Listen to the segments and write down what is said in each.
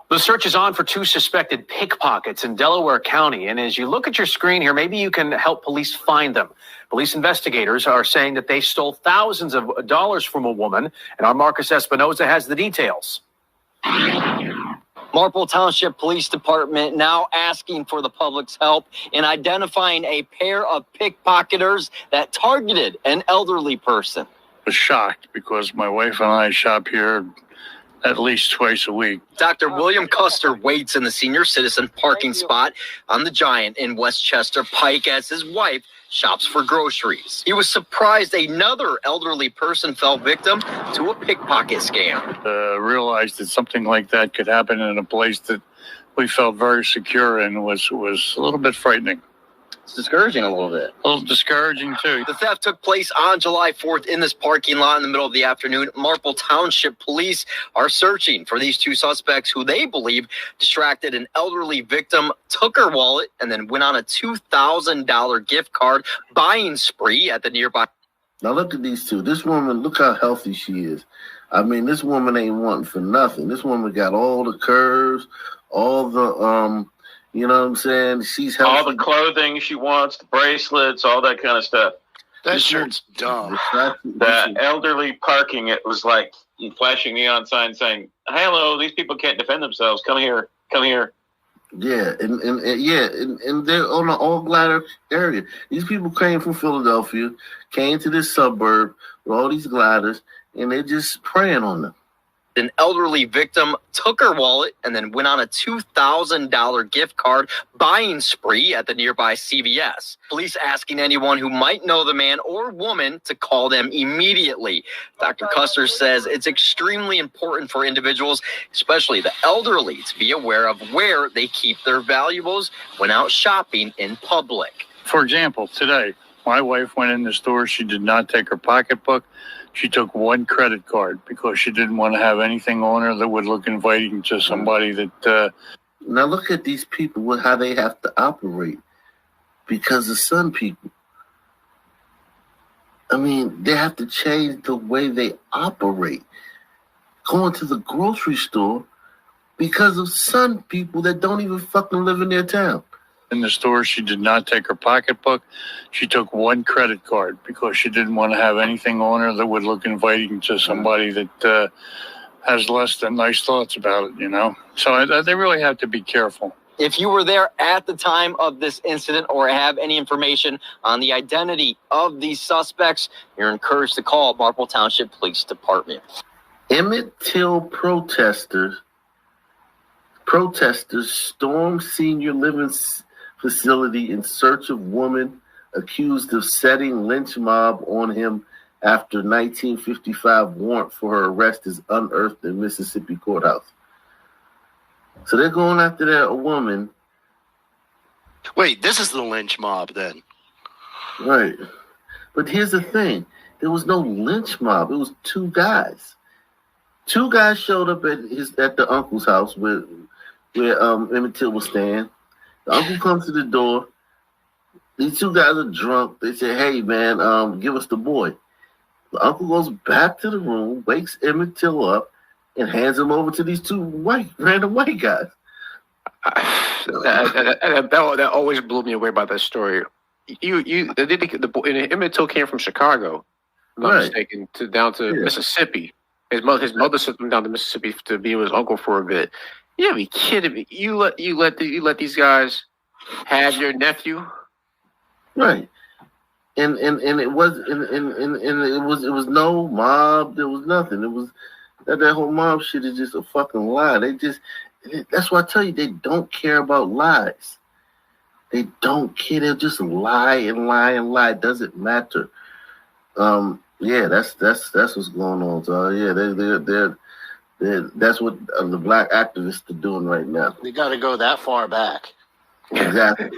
The search is on for two suspected pickpockets in Delaware County. And as you look at your screen here, maybe you can help police find them. Police investigators are saying that they stole thousands of dollars from a woman. And our Marcus Espinoza has the details. Marple Township Police Department now asking for the public's help in identifying a pair of pickpocketers that targeted an elderly person. I was shocked because my wife and I shop here at least twice a week. Dr. William Custer waits in the senior citizen parking spot on the Giant in Westchester Pike as his wife shops for groceries. He was surprised another elderly person fell victim to a pickpocket scam. Realized that something like that could happen in a place that we felt very secure in was a little bit frightening. It's discouraging a little bit. A little discouraging, too. The theft took place on July 4th in this parking lot in the middle of the afternoon. Marple Township Police are searching for these two suspects who they believe distracted an elderly victim, took her wallet, and then went on a $2,000 gift card buying spree at the nearby. Now look at these two. This woman, look how healthy she is. I mean, this woman ain't wanting for nothing. This woman got all the curves, all the, you know what I'm saying? She's healthy. All the clothing she wants, the bracelets, all that kind of stuff. That shirt's dumb. The elderly parking, it was like flashing neon signs saying, hello, these people can't defend themselves. Come here. Come here. Yeah, and they're on the all glider area. These people came from Philadelphia, came to this suburb with all these gliders, and they're just preying on them. An elderly victim took her wallet and then went on a $2,000 gift card buying spree at the nearby CVS. Police asking anyone who might know the man or woman to call them immediately. Dr. Custer says it's extremely important for individuals, especially the elderly, to be aware of where they keep their valuables when out shopping in public. For example, today, my wife went in the store. She did not take her pocketbook. She took one credit card because she didn't want to have anything on her that would look inviting to somebody that... Now look at these people, how they have to operate because of some people. I mean, they have to change the way they operate. Going to the grocery store because of some people that don't even fucking live in their town. In the store, she did not take her pocketbook. She took one credit card because she didn't want to have anything on her that would look inviting to somebody that has less than nice thoughts about it, you know? So they really have to be careful. If you were there at the time of this incident or have any information on the identity of these suspects, you're encouraged to call Marple Township Police Department. Emmett Till protesters stormed senior living facility in search of woman accused of setting lynch mob on him after 1955 warrant for her arrest is unearthed in Mississippi courthouse. So they're going after that woman. Wait, this is the lynch mob then? Right. But here's the thing. There was no lynch mob. It was two guys. Two guys showed up at the uncle's house where Emmett Till was staying. The uncle comes to the door. These two guys are drunk. They say, hey, man, give us the boy. The uncle goes back to the room, wakes Emmett Till up, and hands him over to these two random white guys. That always blew me away by that story. Emmett Till came from Chicago, if I'm not mistaken, down to Mississippi. His mother sent him down to Mississippi to be with his uncle for a bit. You gotta be kidding me! You let these guys have your nephew, right? And it was no mob. There was nothing. It was that whole mob shit is just a fucking lie. That's why I tell you they don't care about lies. They don't care. They'll just lie and lie and lie. It doesn't matter. Yeah, that's what's going on. So yeah, that's what the black activists are doing right now. They got to go that far back. Exactly.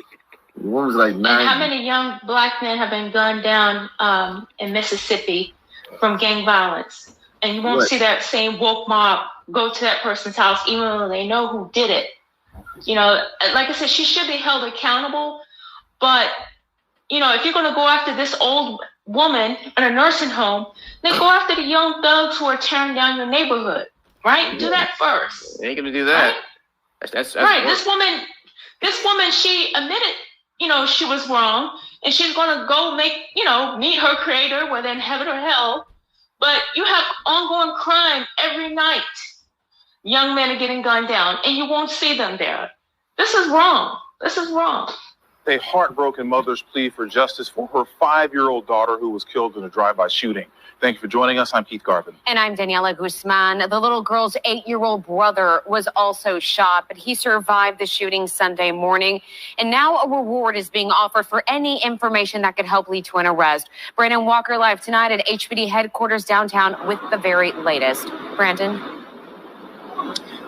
The woman's like 9. And how many young black men have been gunned down in Mississippi from gang violence? And you won't see that same woke mob go to that person's house, even though they know who did it. You know, like I said, she should be held accountable. But, you know, if you're going to go after this old woman in a nursing home, then go after the young thugs who are tearing down your neighborhood. Right? Do that first. They ain't gonna do that. That's right. worse. This woman, she admitted, she was wrong, and she's gonna go meet her creator, whether in heaven or hell. But you have ongoing crime every night. Young men are getting gunned down, and you won't see them there. This is wrong. This is wrong. A heartbroken mother's plea for justice for her 5-year-old daughter who was killed in a drive-by shooting. Thank you for joining us. I'm Keith Garvin. And I'm Daniela Guzman. The little girl's 8-year-old brother was also shot, but he survived the shooting Sunday morning. And now a reward is being offered for any information that could help lead to an arrest. Brandon Walker live tonight at HPD headquarters downtown with the very latest. Brandon?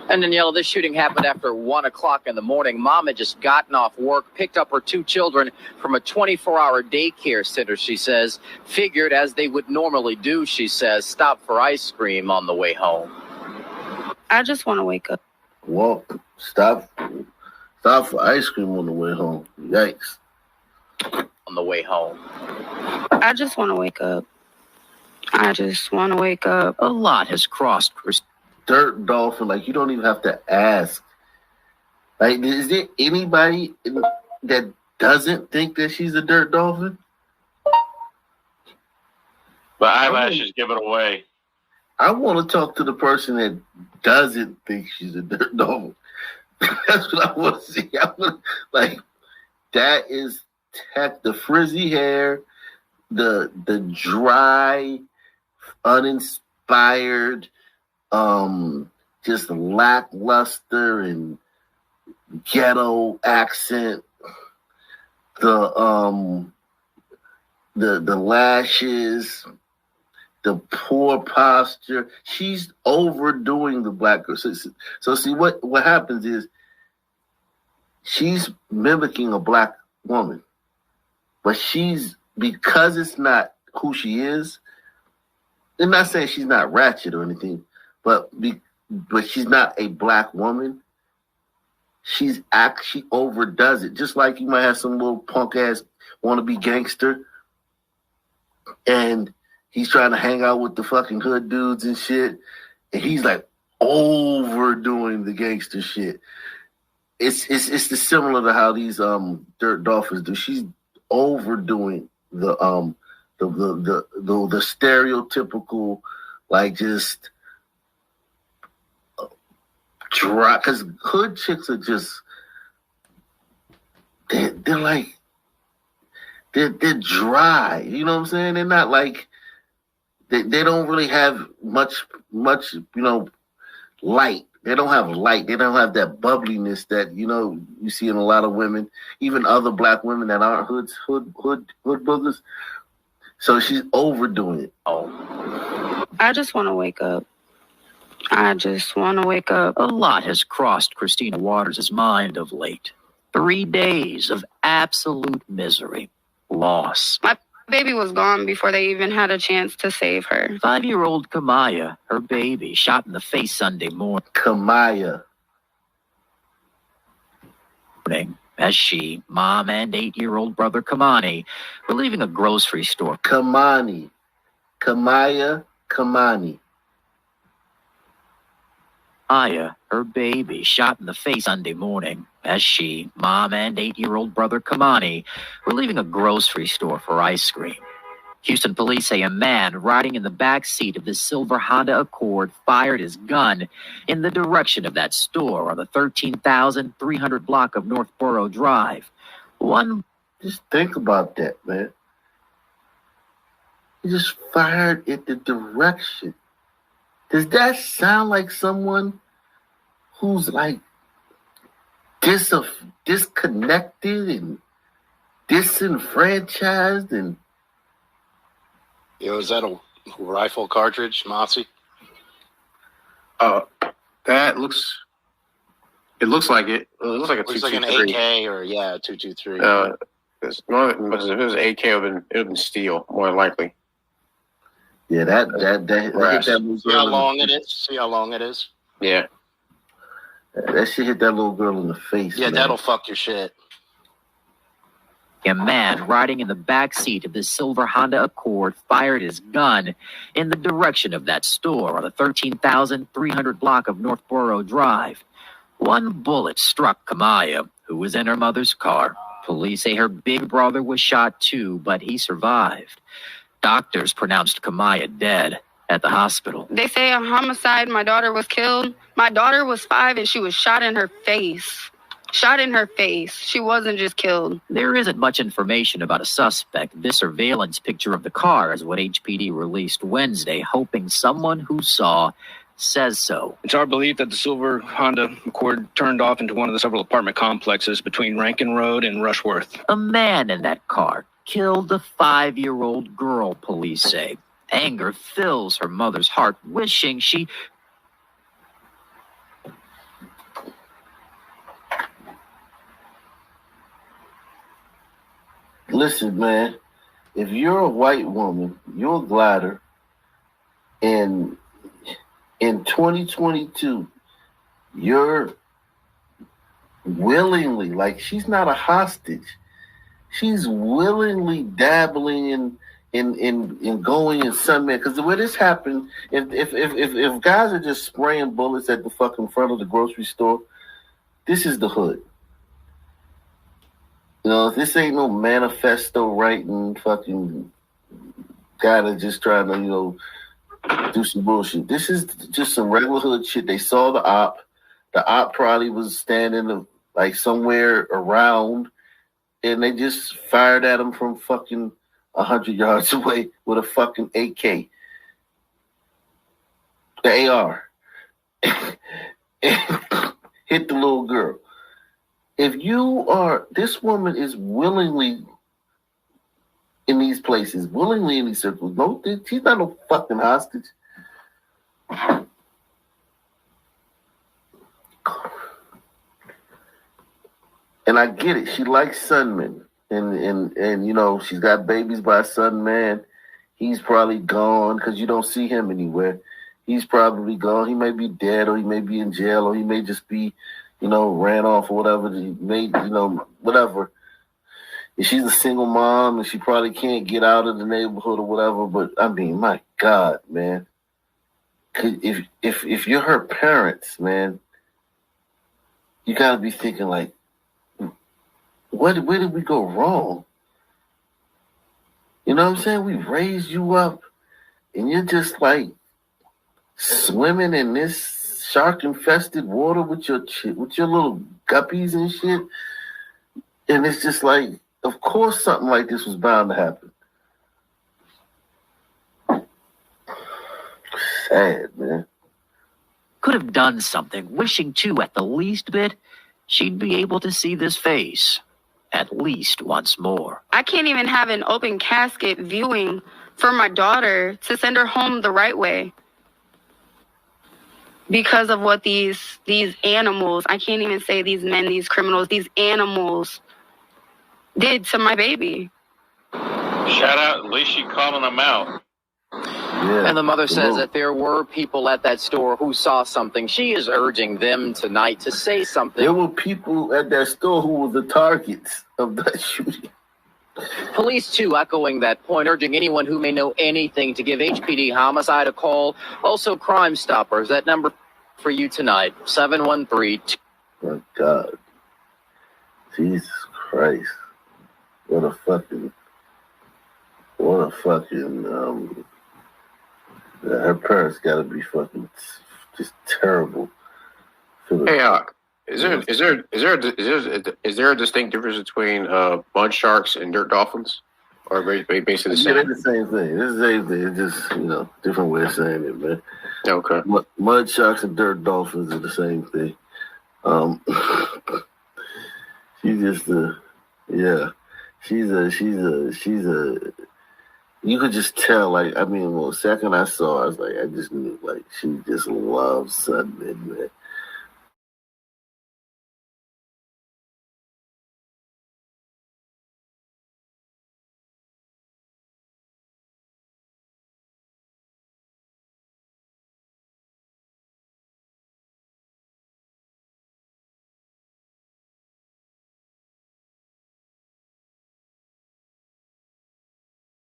And Daniela, this shooting happened after 1 o'clock in the morning. Mom had just gotten off work, picked up her 2 children from a 24-hour daycare center, she says. Figured, as they would normally do, she says, stop for ice cream on the way home. I just want to wake up. Walk. Stop for ice cream on the way home. Yikes. On the way home. I just want to wake up. I just want to wake up. A lot has crossed Dirt dolphin, like you don't even have to ask. Like, is there anybody that doesn't think that she's a dirt dolphin? The eyelashes give it away. I want to talk to the person that doesn't think she's a dirt dolphin. That's what I want to see. That is the frizzy hair, the dry, uninspired, just lackluster and ghetto accent, the lashes, the poor posture. She's overdoing the black girl. So see what happens is she's mimicking a black woman, but because it's not who she is. I'm not saying she's not ratchet or anything. But she's not a black woman. She overdoes it. Just like you might have some little punk ass wannabe gangster, and he's trying to hang out with the fucking hood dudes and shit, and he's like overdoing the gangster shit. It's similar to how these dirt dolphins do. She's overdoing the stereotypical, like, just dry, because hood chicks are just they're dry. You know what I'm saying? They're not like they don't really have much light. They don't have light. They don't have that bubbliness that you see in a lot of women, even other black women that aren't hood boogers. So she's overdoing it. I just want to wake up. I just want to wake up. A lot has crossed Christina Waters' mind of late. 3 days of absolute misery, loss. My baby was gone before they even had a chance to save her. 5-year-old Kamaya, her baby, shot in the face Sunday morning. Kamaya. As she, mom, and 8-year-old brother Kamani were leaving a grocery store. Kamaya. Aya, her baby, shot in the face Sunday morning as she, mom, and 8-year-old brother Kamani were leaving a grocery store for ice cream. Houston police say a man riding in the back seat of the silver Honda Accord fired his gun in the direction of that store on the 13,300 block of Northborough Drive. Just think about that, man. He just fired at the direction. Does that sound like someone who's like disconnected and disenfranchised? And is that a rifle cartridge, Mossy? That looks. It looks like it. It looks like a 223. Looks like an AK or 223. If it was AK, it would have been steel, more than likely. Yeah, that See how long it is? See how long it is? Yeah. That shit hit that little girl in the face. Yeah, man. that'll fuck your shit. A man riding in the back seat of the silver Honda Accord fired his gun in the direction of that store on the 13,300 block of Northborough Drive. One bullet struck Kamaya, who was in her mother's car. Police say her big brother was shot too, but he survived. Doctors pronounced Kamaya dead at the hospital. They say a homicide. My daughter was killed. My daughter was 5 and she was shot in her face. Shot in her face. She wasn't just killed. There isn't much information about a suspect. This surveillance picture of the car is what HPD released Wednesday, hoping someone who saw says so. It's our belief that the silver Honda Accord turned off into one of the several apartment complexes between Rankin Road and Rushworth. A man in that car killed a 5-year-old girl, police say. Anger fills her mother's heart, wishing she... Listen, man, if you're a white woman, you're a glider, and in 2022, you're willingly, like, she's not a hostage. She's willingly dabbling in going in Sunman. Because the way this happened, if guys are just spraying bullets at the fucking front of the grocery store, this is the hood. You know, this ain't no manifesto writing fucking guy that just trying to, you know, do some bullshit. This is just some regular hood shit. They saw the op. The op probably was standing like somewhere around, and they just fired at him from fucking 100 yards away with a fucking AK. The AR. Hit the little girl. If you are, this woman is willingly in these places, willingly in these circles. No, she's not no fucking hostage. And I get it. She likes Sunman. And you know, she's got babies by Sunman. He's probably gone because you don't see him anywhere. He's probably gone. He may be dead, or he may be in jail, or he may just be, you know, ran off or whatever. He may, you know, whatever. If she's a single mom and she probably can't get out of the neighborhood or whatever, but I mean, my God, man. If you're her parents, you gotta be thinking like, where did we go wrong? You know what I'm saying? We raised you up, and you're just like swimming in this shark-infested water with your little guppies and shit. And it's just like, of course something like this was bound to happen. Sad, man. Could have done something, wishing too at the least bit she'd be able to see this face at least once more. I can't even have an open casket viewing for my daughter to send her home the right way because of what these animals, I can't even say these men, these criminals, these animals did to my baby. Shout out, at least she calling them out. Yeah. And the mother says that there were people at that store who saw something. She is urging them tonight to say something. There were people at that store who were the targets of that shooting. Police, too, echoing that point, urging anyone who may know anything to give HPD Homicide a call. Also, Crime Stoppers, that number for you tonight, 713. My God. Jesus Christ. What a fucking, her parents gotta be fucking just terrible. Hey, is there a distinct difference between mud sharks and dirt dolphins, or basically the same? Yeah, they're the same thing. It's the same thing. It's just, you know, different way of saying it, man. Okay. Mud sharks and dirt dolphins are the same thing. She's just she's a. You could just tell, like, I mean, well, the second I saw her, I was like, I just knew, like, she just loves Sunman, man.